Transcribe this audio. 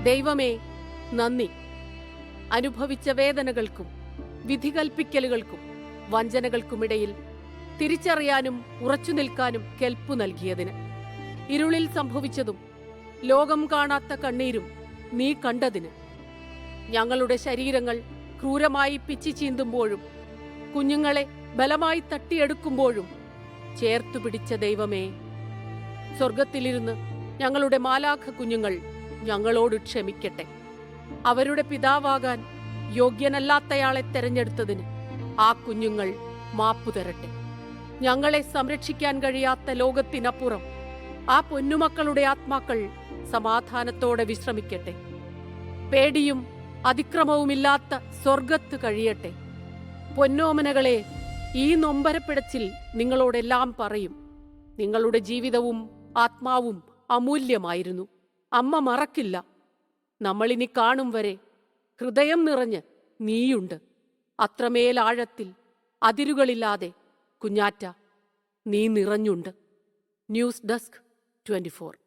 ദൈവമേ, നന്ദി. അനുഭവിച്ച വേദനകൾക്കും വിധികൽപ്പിക്കലുകൾക്കും വഞ്ചനകൾക്കുമിടയിൽ തിരിച്ചറിയാനും ഉറച്ചു നിൽക്കാനും കെൽപ്പു നൽകിയതിന്. ഇരുളിൽ സംഭവിച്ചതും ലോകം കാണാത്ത കണ്ണീരും നീ കണ്ടതിന്. ഞങ്ങളുടെ ശരീരങ്ങൾ ക്രൂരമായി പിച്ചി ചീന്തുമ്പോഴും കുഞ്ഞുങ്ങളെ ബലമായി തട്ടിയെടുക്കുമ്പോഴും ചേർത്തു പിടിച്ച ദൈവമേ, സ്വർഗത്തിലിരുന്ന് ഞങ്ങളുടെ മാലാഖ കുഞ്ഞുങ്ങൾ ഞങ്ങളോട് ക്ഷമിക്കട്ടെ. അവരുടെ പിതാവാകാൻ യോഗ്യനല്ലാത്തയാളെ തെരഞ്ഞെടുത്തതിന് ആ കുഞ്ഞുങ്ങൾ മാപ്പു തരട്ടെ. ഞങ്ങളെ സംരക്ഷിക്കാൻ കഴിയാത്ത ലോകത്തിനപ്പുറം ആ പൊന്നുമക്കളുടെ ആത്മാക്കൾ സമാധാനത്തോടെ വിശ്രമിക്കട്ടെ. പേടിയും അതിക്രമവുമില്ലാത്ത സ്വർഗത്ത് കഴിയട്ടെ. പൊന്നോമനകളെ, ഈ നൊമ്പരപ്പിടച്ചിൽ നിങ്ങളോടെല്ലാം പറയും. നിങ്ങളുടെ ജീവിതവും ആത്മാവും അമൂല്യമായിരുന്നു. അമ്മ മറക്കില്ല. നമ്മളിനി കാണും വരെ ഹൃദയം നിറഞ്ഞ് നീയുണ്ട്. അത്രമേൽ ആഴത്തിൽ അതിരുകളില്ലാതെ കുഞ്ഞാറ്റ നീ നിറഞ്ഞുണ്ട്. News desk 24.